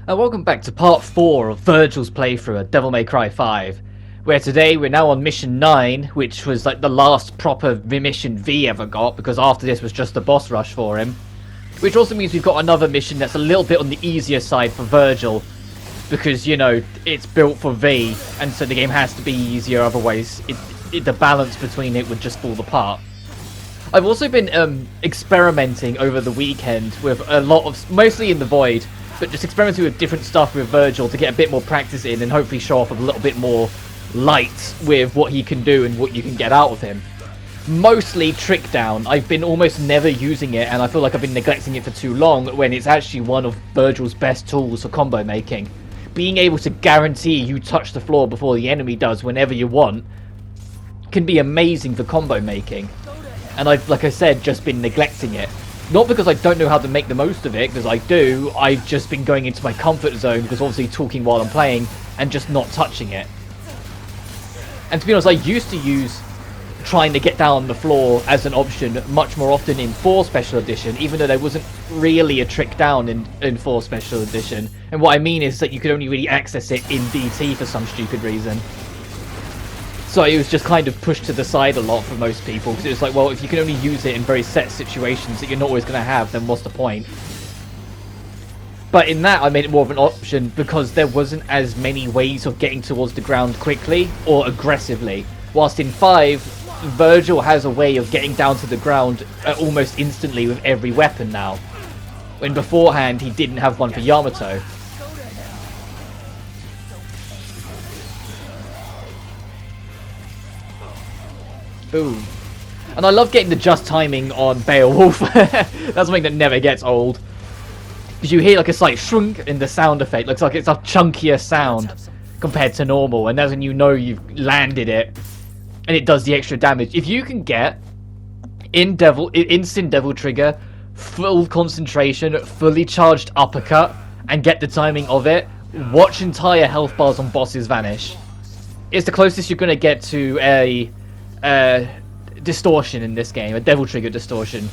And welcome back to part 4 of Vergil's playthrough of Devil May Cry 5, where today we're now on mission 9, which was like the last proper mission V ever got, because after this was just a boss rush for him. Which also means we've got another mission that's a little bit on the easier side for Vergil, because, you know, it's built for V, and so the game has to be easier, otherwise the balance between it would just fall apart. I've also been experimenting over the weekend with a lot of, mostly in the Void, but just experimenting with different stuff with Vergil to get a bit more practice in and hopefully show off a little bit more light with what he can do and what you can get out of him. Mostly Trick Down. I've been almost never using it, and I feel like I've been neglecting it for too long when it's actually one of Vergil's best tools for combo making. Being able to guarantee you touch the floor before the enemy does whenever you want can be amazing for combo making. And I've, like I said, just been neglecting it. Not because I don't know how to make the most of it, because I do. I've just been going into my comfort zone, because obviously talking while I'm playing, and just not touching it. And to be honest, I used to use trying to get down on the floor as an option much more often in 4 Special Edition, even though there wasn't really a trick down in 4 Special Edition. And what I mean is that you could only really access it in DT for some stupid reason. So it was just kind of pushed to the side a lot for most people, because it was like, well, if you can only use it in very set situations that you're not always going to have, then what's the point? But in that, I made it more of an option because there wasn't as many ways of getting towards the ground quickly or aggressively. Whilst in 5, Vergil has a way of getting down to the ground almost instantly with every weapon now, when beforehand he didn't have one for Yamato. Boom. And I love getting the just timing on Beowulf. That's something that never gets old. Because you hear like a slight shrunk in the sound effect. Looks like it's a chunkier sound compared to normal. And that's when you know you've landed it. And it does the extra damage. If you can get instant Devil Trigger, full concentration, fully charged uppercut, and get the timing of it, watch entire health bars on bosses vanish. It's the closest you're going to get to a distortion in this game, a Devil Trigger distortion.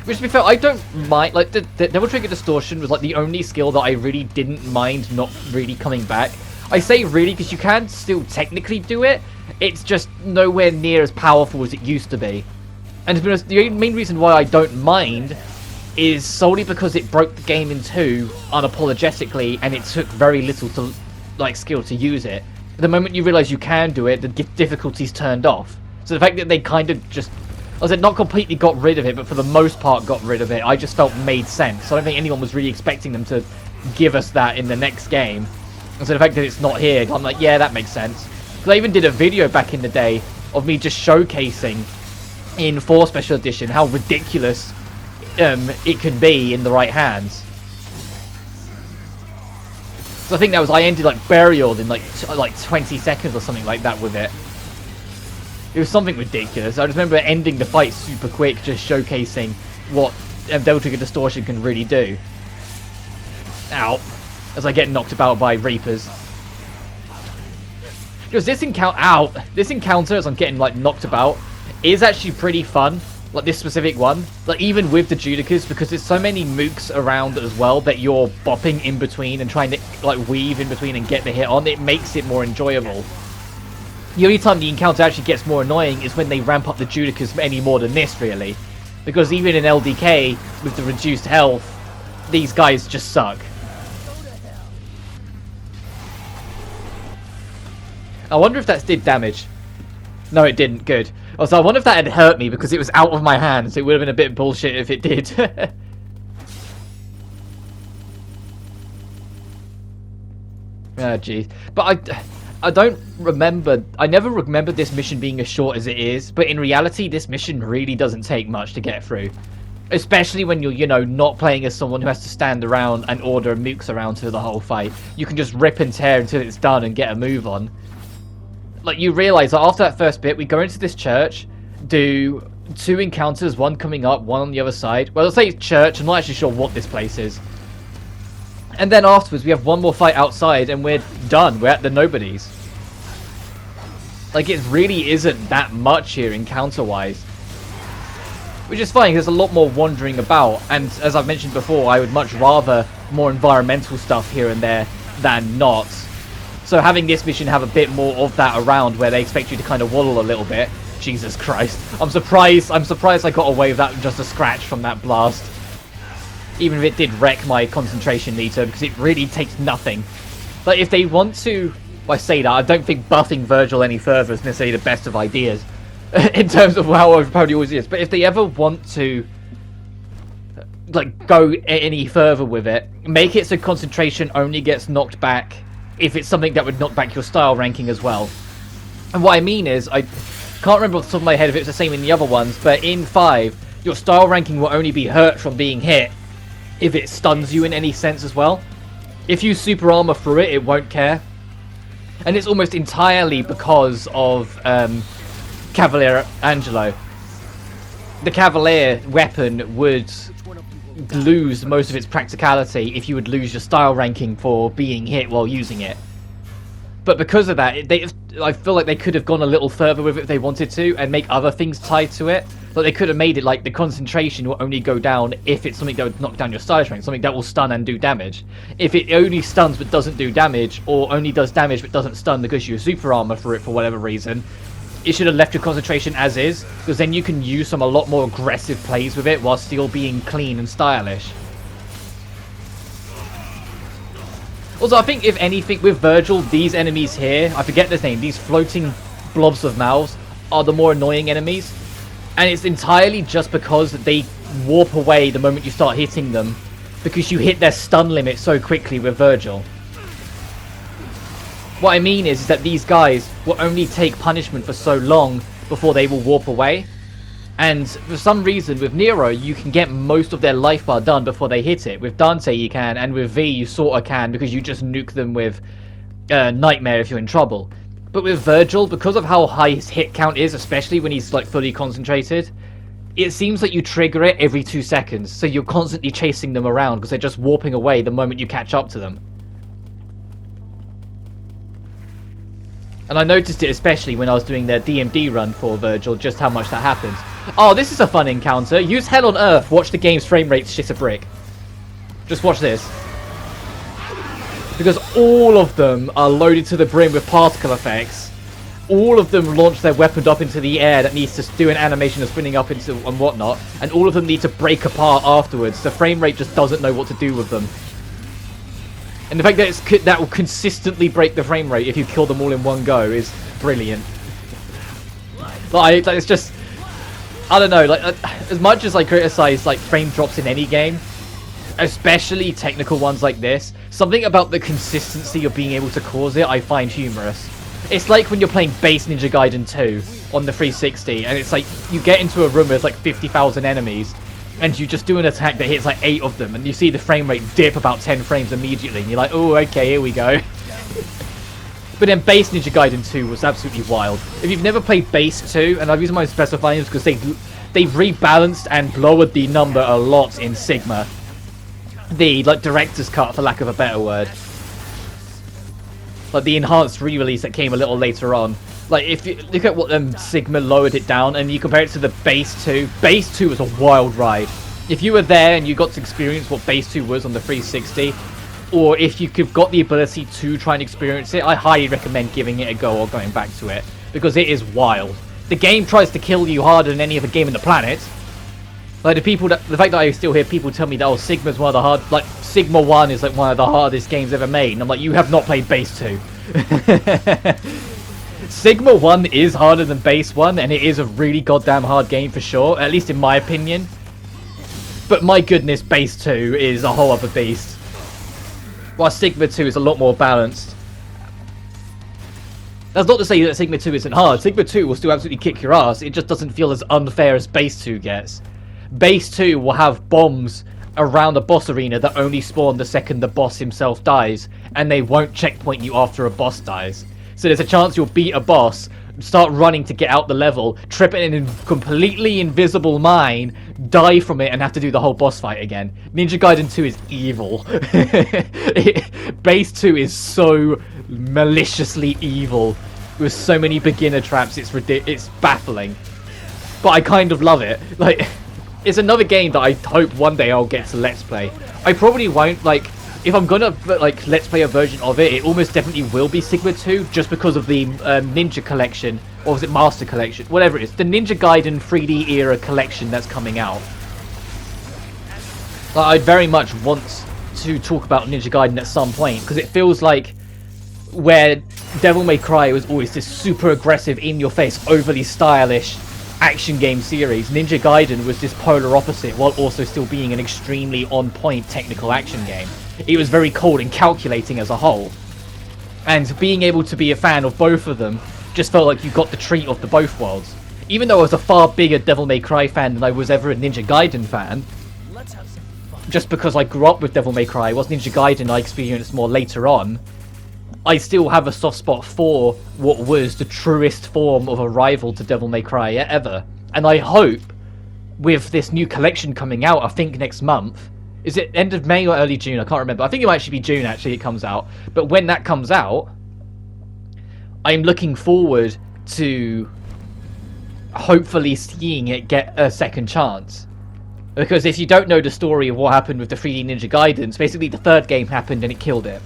Which, to be fair, I don't mind. Like, the Devil Trigger distortion was like the only skill that I really didn't mind not really coming back. I say really because you can still technically do it. It's just nowhere near as powerful as it used to be. And to be honest, the main reason why I don't mind is solely because it broke the game in 2 unapologetically, and it took very little to skill to use it. The moment you realise you can do it, the difficulty's turned off. So the fact that they kind of just, I said, not completely got rid of it, but for the most part got rid of it, I just felt made sense. So I don't think anyone was really expecting them to give us that in the next game. And so the fact that it's not here, I'm like, yeah, that makes sense. Because I even did a video back in the day of me just showcasing in 4 Special Edition how ridiculous it can be in the right hands. So I think that was, I ended like Burial in like 20 seconds or something like that with it. It was something ridiculous. I just remember ending the fight super quick, just showcasing what Devil Trigger Distortion can really do. Ow. As I get knocked about by Reapers. Because this encounter, as I'm getting like knocked about, is actually pretty fun. Like this specific one, like even with the Judicas, because there's so many mooks around as well that you're bopping in between and trying to like weave in between and get the hit on, it makes it more enjoyable. The only time the encounter actually gets more annoying is when they ramp up the Judicas any more than this, really. Because even in LDK, with the reduced health, these guys just suck. I wonder if that did damage. No, it didn't. Good. Also, I wonder if that had hurt me because it was out of my hands. It would have been a bit bullshit if it did. Oh, jeez. But I don't remember. I never remember this mission being as short as it is. But in reality, this mission really doesn't take much to get through. Especially when you're, you know, not playing as someone who has to stand around and order mooks around for the whole fight. You can just rip and tear until it's done and get a move on. Like, you realise that after that first bit, we go into this church, do 2 encounters, one coming up, one on the other side. Well, I'll say church, I'm not actually sure what this place is. And then afterwards, we have one more fight outside, and we're done. We're at the Nobodies. Like, it really isn't that much here, encounter-wise. Which is fine, there's a lot more wandering about, and as I've mentioned before, I would much rather more environmental stuff here and there than not. So having this mission have a bit more of that around, where they expect you to kind of waddle a little bit. Jesus Christ. I'm surprised I got away with that with just a scratch from that blast. Even if it did wreck my concentration meter, because it really takes nothing. Like, if they want to... Well, I say that, I don't think buffing Vergil any further is necessarily the best of ideas. In terms of how overpowered he always is. But if they ever want to, like, go any further with it, make it so concentration only gets knocked back if it's something that would knock back your style ranking as well. And what I mean is, I can't remember off the top of my head if it's the same in the other ones, but in 5, your style ranking will only be hurt from being hit if it stuns you in any sense as well. If you super armor through it, it won't care. And it's almost entirely because of Cavalier Angelo. The Cavalier weapon would lose most of its practicality if you would lose your style ranking for being hit while using it. But because of that, I feel like they could have gone a little further with it if they wanted to, and make other things tied to it. Like, they could have made it like the concentration will only go down if it's something that would knock down your style rank, something that will stun and do damage. If it only stuns but doesn't do damage, or only does damage but doesn't stun because you super armor for it for whatever reason, it should have left your concentration as is, because then you can use some a lot more aggressive plays with it while still being clean and stylish. Also, I think if anything with Vergil, these enemies here, I forget their name, these floating blobs of mouths are the more annoying enemies. And it's entirely just because they warp away the moment you start hitting them, because you hit their stun limit so quickly with Vergil. What I mean is that these guys will only take punishment for so long before they will warp away. And for some reason, with Nero, you can get most of their life bar done before they hit it. With Dante, you can, and with V, you sort of can, because you just nuke them with Nightmare if you're in trouble. But with Vergil, because of how high his hit count is, especially when he's like fully concentrated, it seems like you trigger it every 2 seconds. So you're constantly chasing them around, because they're just warping away the moment you catch up to them. And I noticed it especially when I was doing their DMD run for Vergil, just how much that happens. Oh, this is a fun encounter. Use Hell on Earth. Watch the game's frame rate shit a brick. Just watch this. Because all of them are loaded to the brim with particle effects. All of them launch their weapon up into the air that needs to do an animation of spinning up into and whatnot. And all of them need to break apart afterwards. The frame rate just doesn't know what to do with them. And the fact that that will consistently break the frame rate if you kill them all in one go is brilliant. Like, it's just... I don't know, like, as much as I criticize like frame drops in any game, especially technical ones like this, something about the consistency of being able to cause it I find humorous. It's like when you're playing base Ninja Gaiden 2 on the 360, and it's like you get into a room with like 50,000 enemies, and you just do an attack that hits like 8 of them, and you see the frame rate dip about 10 frames immediately, and you're like, oh, okay, here we go. But then base Ninja Gaiden 2 was absolutely wild. If you've never played base 2, and I've used my specifiers because they've rebalanced and lowered the number a lot in Sigma. The, like, director's cut, for lack of a better word. Like, the enhanced re-release that came a little later on. Like, if you look at what Sigma lowered it down, and you compare it to the base 2, base 2 was a wild ride. If you were there and you got to experience what base 2 was on the 360, or if you've got the ability to try and experience it, I highly recommend giving it a go or going back to it, because it is wild. The game tries to kill you harder than any other game on the planet. Like, the fact that I still hear people tell me that, oh, Sigma's one of the hard, like, Sigma 1 is like one of the hardest games ever made, and I'm like, you have not played base 2. Sigma 1 is harder than base 1, and it is a really goddamn hard game for sure, at least in my opinion. But my goodness, base 2 is a whole other beast. While Sigma 2 is a lot more balanced. That's not to say that Sigma 2 isn't hard. Sigma 2 will still absolutely kick your ass. It just doesn't feel as unfair as Base 2 gets. Base 2 will have bombs around the boss arena that only spawn the second the boss himself dies. And they won't checkpoint you after a boss dies. So there's a chance you'll beat a boss, start running to get out the level, trip in a completely invisible mine, die from it, and have to do the whole boss fight again. Ninja Gaiden 2 is evil. Base 2 is so maliciously evil, with so many beginner traps, it's baffling. But I kind of love it. Like, it's another game that I hope one day I'll get to Let's Play. I probably won't, like, if I'm gonna, like, Let's Play a version of it, it almost definitely will be Sigma 2, just because of the Ninja Collection, or was it Master Collection? Whatever it is. The Ninja Gaiden 3D era collection that's coming out. I'd very much want to talk about Ninja Gaiden at some point, because it feels like where Devil May Cry was always this super aggressive, in-your-face, overly stylish action game series, Ninja Gaiden was this polar opposite, while also still being an extremely on-point technical action game. It was very cold and calculating as a whole. And being able to be a fan of both of them just felt like you got the treat of the both worlds. Even though I was a far bigger Devil May Cry fan than I was ever a Ninja Gaiden fan, just because I grew up with Devil May Cry, was Ninja Gaiden I experienced more later on, I still have a soft spot for what was the truest form of a rival to Devil May Cry ever. And I hope, with this new collection coming out, I think next month, is it end of May or early June? I can't remember. I think it might actually be June, actually, it comes out. But when that comes out, I'm looking forward to hopefully seeing it get a second chance. Because if you don't know the story of what happened with the 3D Ninja Gaidens, basically the third game happened and it killed it.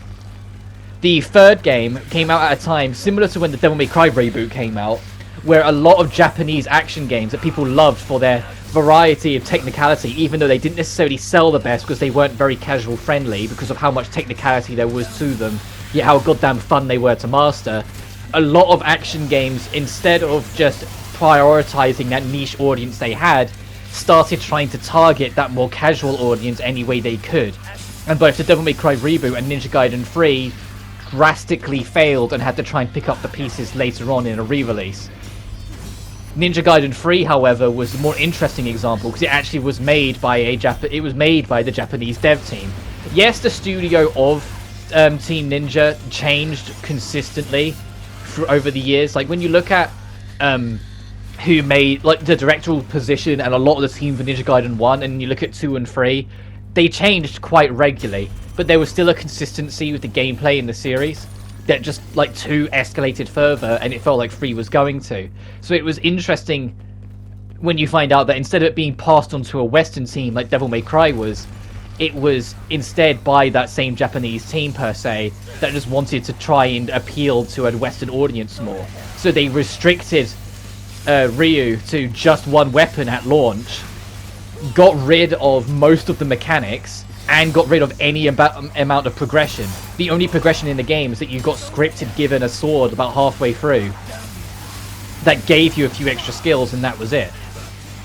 The third game came out at a time similar to when the Devil May Cry reboot came out, where a lot of Japanese action games that people loved for their variety of technicality, even though they didn't necessarily sell the best because they weren't very casual friendly because of how much technicality there was to them, yet how goddamn fun they were to master, a lot of action games, instead of just prioritizing that niche audience they had, started trying to target that more casual audience any way they could. And both the Devil May Cry reboot and Ninja Gaiden 3 drastically failed and had to try and pick up the pieces later on in a re-release. Ninja Gaiden 3, however, was a more interesting example because it actually was made by the Japanese dev team. Yes, the studio of Team Ninja changed consistently over the years. Like when you look at who made like the directorial position and a lot of the team for Ninja Gaiden 1, and you look at 2 and 3, they changed quite regularly, but there was still a consistency with the gameplay in the series that just like 2 escalated further and it felt like 3 was going to. So it was interesting when you find out that instead of it being passed on to a Western team like Devil May Cry was, it was instead by that same Japanese team per se that just wanted to try and appeal to a Western audience more. So they restricted Ryu to just one weapon at launch, got rid of most of the mechanics, and got rid of any amount of progression. The only progression in the game is that you got scripted given a sword about halfway through that gave you a few extra skills, and that was it.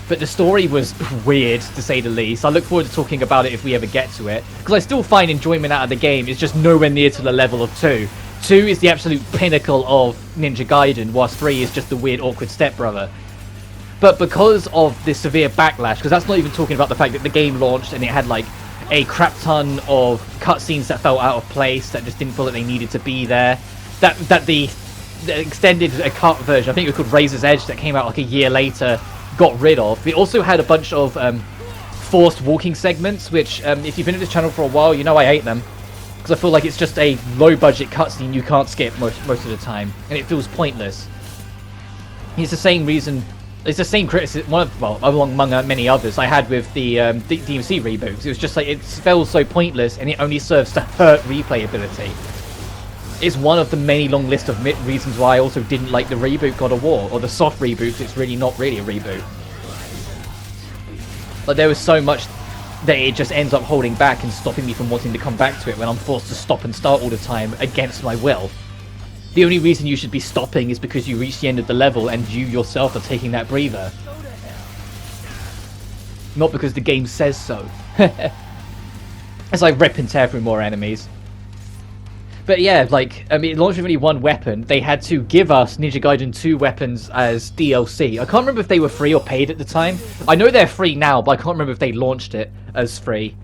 But the story was weird, to say the least. I look forward to talking about it if we ever get to it, because I still find enjoyment out of the game. It's just nowhere near to the level of 2. 2 is the absolute pinnacle of Ninja Gaiden, whilst 3 is just the weird, awkward stepbrother. But because of the severe backlash, because that's not even talking about the fact that the game launched and it had like a crap ton of cutscenes that felt out of place, that just didn't feel like they needed to be there, that the extended cut version, I think it was called Razor's Edge, that came out like a year later, got rid of. It also had a bunch of forced walking segments, which if you've been at this channel for a while, you know I hate them, because I feel like it's just a low budget cutscene you can't skip most of the time, and it feels pointless. It's the same reason, it's the same criticism, among many others, I had with the DMC reboots. It was just like, it felt so pointless and it only serves to hurt replayability. It's one of the many long list of reasons why I also didn't like the reboot God of War, or the soft reboot. It's really not really a reboot. Like, there was so much that it just ends up holding back and stopping me from wanting to come back to it when I'm forced to stop and start all the time against my will. The only reason you should be stopping is because you reach the end of the level and you yourself are taking that breather. Not because the game says so. It's like rip and tear through more enemies. But yeah, like, I mean, it launched with only one weapon. They had to give us Ninja Gaiden 2 weapons as DLC. I can't remember if they were free or paid at the time. I know they're free now, but I can't remember if they launched it as free.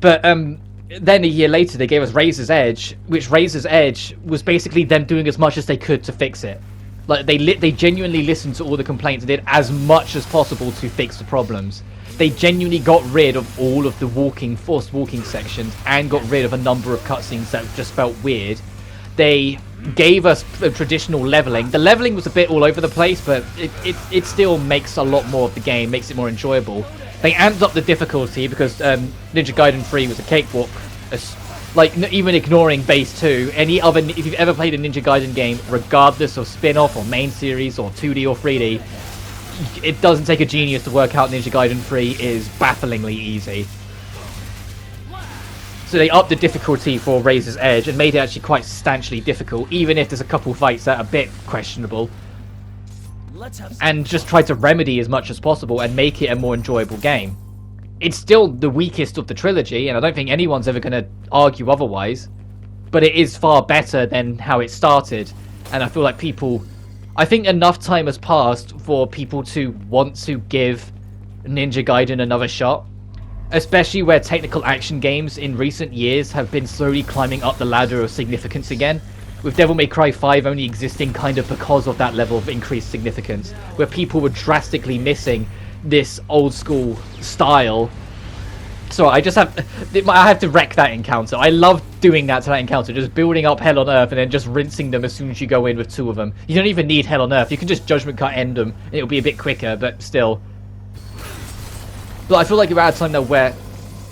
But then a year later, they gave us Razor's Edge, which Razor's Edge was basically them doing as much as they could to fix it. Like, they genuinely listened to all the complaints and did as much as possible to fix the problems. They genuinely got rid of all of the forced walking sections and got rid of a number of cutscenes that just felt weird. They gave us traditional leveling. The leveling was a bit all over the place, but it still makes a lot more of the game, makes it more enjoyable. They amped up the difficulty because Ninja Gaiden 3 was a cakewalk. Like, even ignoring base 2, if you've ever played a Ninja Gaiden game, regardless of spin-off or main series or 2D or 3D, it doesn't take a genius to work out Ninja Gaiden 3 is bafflingly easy. So they upped the difficulty for Razor's Edge and made it actually quite substantially difficult, even if there's a couple fights that are a bit questionable. And just try to remedy as much as possible and make it a more enjoyable game. It's still the weakest of the trilogy, and I don't think anyone's ever going to argue otherwise. But it is far better than how it started. And I feel like I think enough time has passed for people to want to give Ninja Gaiden another shot. Especially where technical action games in recent years have been slowly climbing up the ladder of significance again. With Devil May Cry 5 only existing kind of because of that level of increased significance. Where people were drastically missing this old school style. So I have to wreck that encounter. I love doing that to that encounter, just building up Hell on Earth and then just rinsing them as soon as you go in with 2 of them. You don't even need Hell on Earth, you can just Judgment Cut end them, and it'll be a bit quicker, but still. But I feel like we're at a time now where,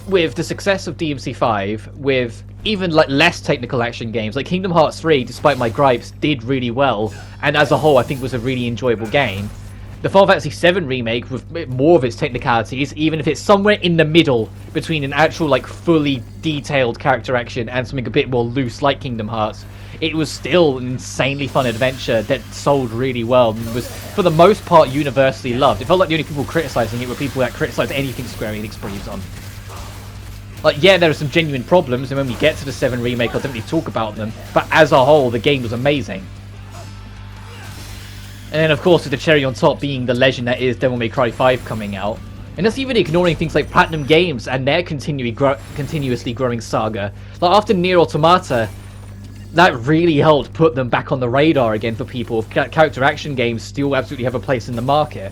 with the success of DMC5, with even like less technical action games, like Kingdom Hearts 3, despite my gripes, did really well, and as a whole I think was a really enjoyable game. The Final Fantasy VII Remake, with more of its technicalities, even if it's somewhere in the middle between an actual, like, fully detailed character action and something a bit more loose like Kingdom Hearts, it was still an insanely fun adventure that sold really well and was, for the most part, universally loved. It felt like the only people criticizing it were people that criticize anything Square Enix breathes on. Like, yeah, there are some genuine problems, and when we get to the 7 Remake, I'll definitely talk about them, but as a whole, the game was amazing. And then, of course, with the cherry on top being the legend that is Devil May Cry 5 coming out. And that's even ignoring things like Platinum Games and their continuously growing saga. Like, after Nier Automata, that really helped put them back on the radar again for people. Character action games still absolutely have a place in the market.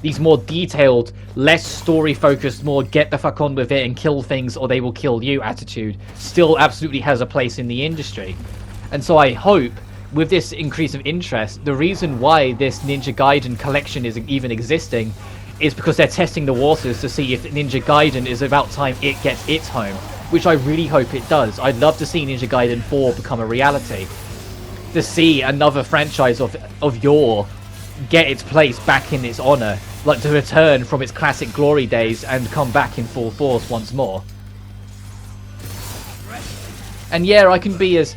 These more detailed, less story-focused, more get the fuck on with it and kill things or they will kill you attitude still absolutely has a place in the industry. And so I hope, with this increase of interest, the reason why this Ninja Gaiden collection is even existing is because they're testing the waters to see if Ninja Gaiden is about time it gets its home, which I really hope it does. I'd love to see Ninja Gaiden 4 become a reality. To see another franchise of yore get its place back in its honor, like to return from its classic glory days and come back in full force once more. And yeah, I can be as...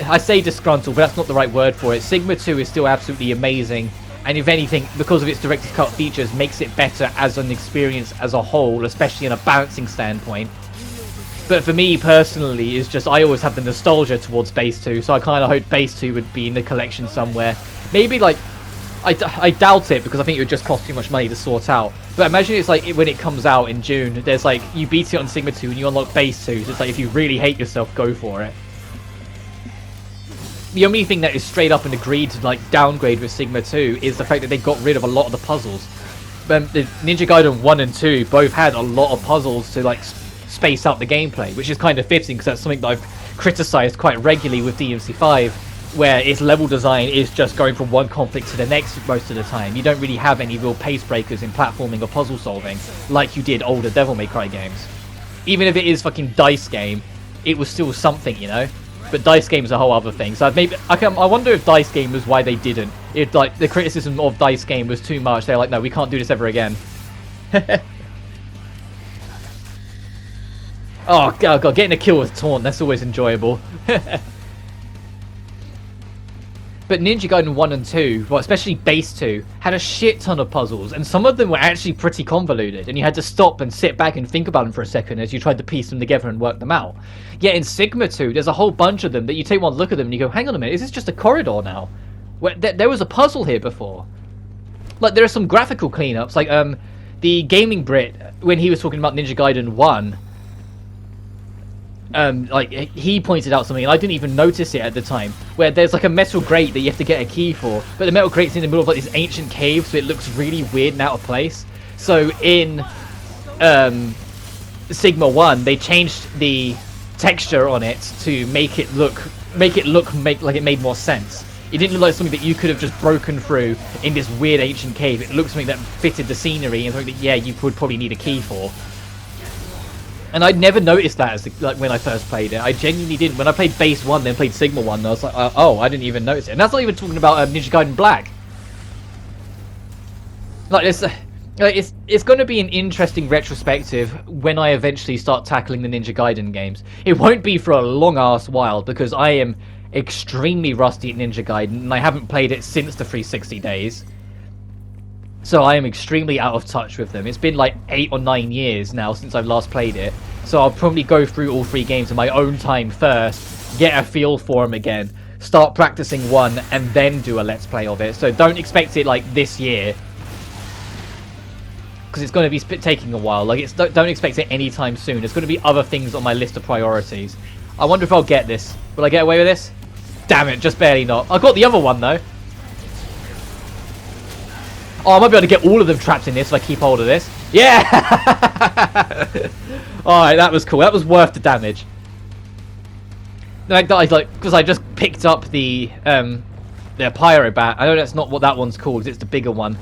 I say disgruntled, but that's not the right word for it. Sigma 2 is still absolutely amazing, and if anything, because of its director's cut features, makes it better as an experience as a whole, especially in a balancing standpoint. But for me personally, it's just I always have the nostalgia towards Base 2, so I kind of hope Base 2 would be in the collection somewhere. Maybe like, I doubt it because I think it would just cost too much money to sort out. But imagine it's like when it comes out in June, there's like, you beat it on Sigma 2 and you unlock Base 2, so it's like if you really hate yourself, go for it. The only thing that is straight up and agreed to like downgrade with Sigma 2 is the fact that they got rid of a lot of the puzzles. The Ninja Gaiden 1 and 2 both had a lot of puzzles to like space out the gameplay, which is kind of fitting because that's something that I've criticized quite regularly with DMC5, where its level design is just going from one conflict to the next most of the time. You don't really have any real pace breakers in platforming or puzzle solving like you did older Devil May Cry games. Even if it is fucking Dice Game, it was still something, you know? But Dice Game is a whole other thing. So I wonder if Dice Game was why they didn't. If like the criticism of Dice Game was too much, they're like, no, we can't do this ever again. Oh god, getting a kill with Taunt, that's always enjoyable. But Ninja Gaiden 1 and 2, well, especially Base 2, had a shit ton of puzzles, and some of them were actually pretty convoluted, and you had to stop and sit back and think about them for a second as you tried to piece them together and work them out. Yet in Sigma 2, there's a whole bunch of them that you take one look at them and you go, hang on a minute, is this just a corridor now? Where, there was a puzzle here before. Like, there are some graphical cleanups, like, the Gaming Brit, when he was talking about Ninja Gaiden 1, like, he pointed out something, and I didn't even notice it at the time, where there's like a metal grate that you have to get a key for, but the metal grate's in the middle of like this ancient cave, so it looks really weird and out of place. So in Sigma 1, they changed the texture on it to make it look like it made more sense. It didn't look like something that you could have just broken through in this weird ancient cave. It looked something that fitted the scenery and something that, yeah, you would probably need a key for. And I'd never noticed that as like when I first played it. I genuinely didn't. When I played Base 1, then played Sigma 1, I was like, oh, I didn't even notice it. And that's not even talking about Ninja Gaiden Black. Like, it's going to be an interesting retrospective when I eventually start tackling the Ninja Gaiden games. It won't be for a long-ass while, because I am extremely rusty at Ninja Gaiden, and I haven't played it since the 360 days. So I am extremely out of touch with them. It's been like 8 or 9 years now since I've last played it. So I'll probably go through all 3 games in my own time first, get a feel for them again, start practicing one, and then do a Let's Play of it. So don't expect it like this year, because it's going to be taking a while. Like, don't expect it anytime soon. There's going to be other things on my list of priorities. I wonder if I'll get this. Will I get away with this? Damn it, just barely not. I got the other one, though. Oh, I might be able to get all of them trapped in this if I keep hold of this. Yeah! Alright, that was cool. That was worth the damage. Because I just picked up the Pyro Bat. I know that's not what that one's called. It's the bigger one.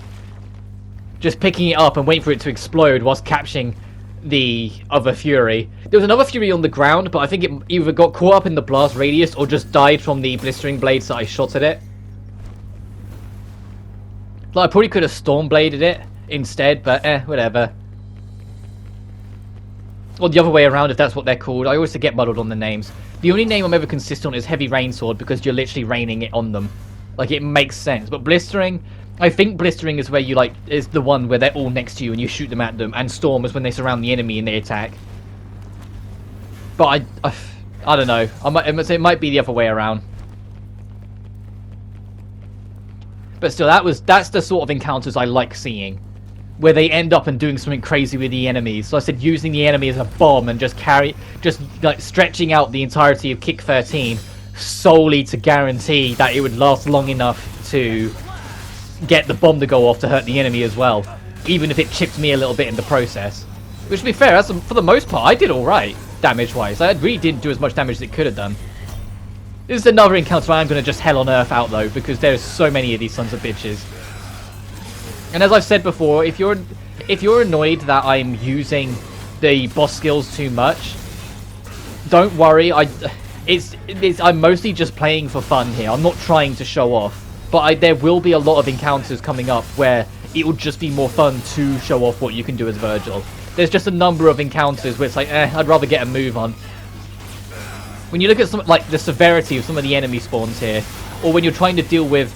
Just picking it up and waiting for it to explode whilst catching the other Fury. There was another Fury on the ground, but I think it either got caught up in the blast radius or just died from the blistering blades that I shot at it. Like, I probably could have Stormbladed it instead, but whatever. Or the other way around, if that's what they're called. I always get muddled on the names. The only name I'm ever consistent on is Heavy Rain Sword, because you're literally raining it on them. Like, it makes sense. But Blistering, I think Blistering is where you, like, is the one where they're all next to you and you shoot them at them. And Storm is when they surround the enemy and they attack. But I don't know. It might be the other way around. But still, that's the sort of encounters I like seeing, where they end up and doing something crazy with the enemies. So I said using the enemy as a bomb and just like stretching out the entirety of Kick 13 solely to guarantee that it would last long enough to get the bomb to go off to hurt the enemy as well, even if it chipped me a little bit in the process. Which, to be fair, for the most part, I did alright, damage-wise. I really didn't do as much damage as it could have done. This is another encounter I'm going to just hell on earth out, though, because there's so many of these sons of bitches. And as I've said before, if you're annoyed that I'm using the boss skills too much, don't worry. I'm mostly just playing for fun here. I'm not trying to show off. But there will be a lot of encounters coming up where it will just be more fun to show off what you can do as Vergil. There's just a number of encounters where it's like, I'd rather get a move on. When you look at some, like, the severity of some of the enemy spawns here, or when you're trying to deal with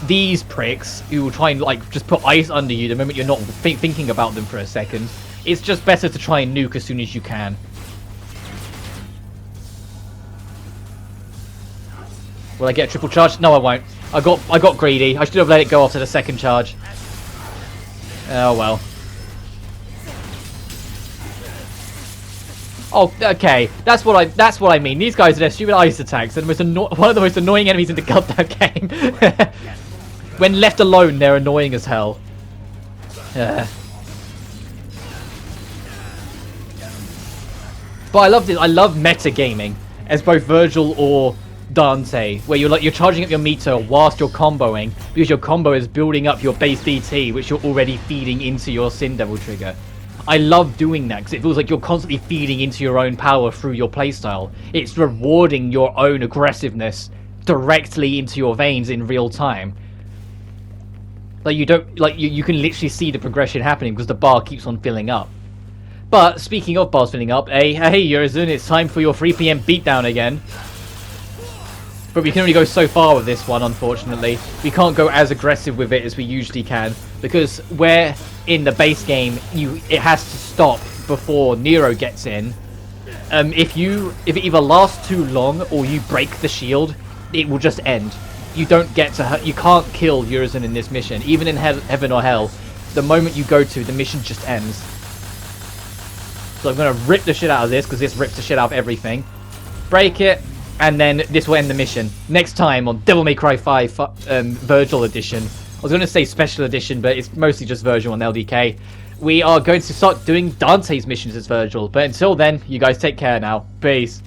these pricks who will try and, like, just put ice under you the moment you're not thinking about them for a second, it's just better to try and nuke as soon as you can. Will I get a triple charge? No, I won't. I got greedy. I should have let it go after the second charge. Oh well. Oh, okay. That's what I mean. These guys are their stupid ice attacks, and one of the most annoying enemies in the goddamn game. When left alone, they're annoying as hell. But I love this. I love metagaming as both Vergil or Dante, where you're charging up your meter whilst you're comboing, because your combo is building up your base DT, which you're already feeding into your Sin Devil trigger. I love doing that because it feels like you're constantly feeding into your own power through your playstyle. It's rewarding your own aggressiveness directly into your veins in real time. Like you can literally see the progression happening because the bar keeps on filling up. But speaking of bars filling up, hey Yurzun, it's time for your 3 PM beatdown again. But we can only go so far with this one, unfortunately. We can't go as aggressive with it as we usually can, because where in the base game it has to stop before Nero gets in. If it either lasts too long or you break the shield, it will just end. You don't get to you can't kill Yurzun in this mission, even in heaven or hell. The moment you go to, the mission just ends. So I'm gonna rip the shit out of this because this rips the shit out of everything. Break it. And then this will end the mission. Next time on Devil May Cry 5 Vergil Edition. I was going to say Special Edition, but it's mostly just Vergil on LDK. We are going to start doing Dante's missions as Vergil. But until then, you guys take care now. Peace.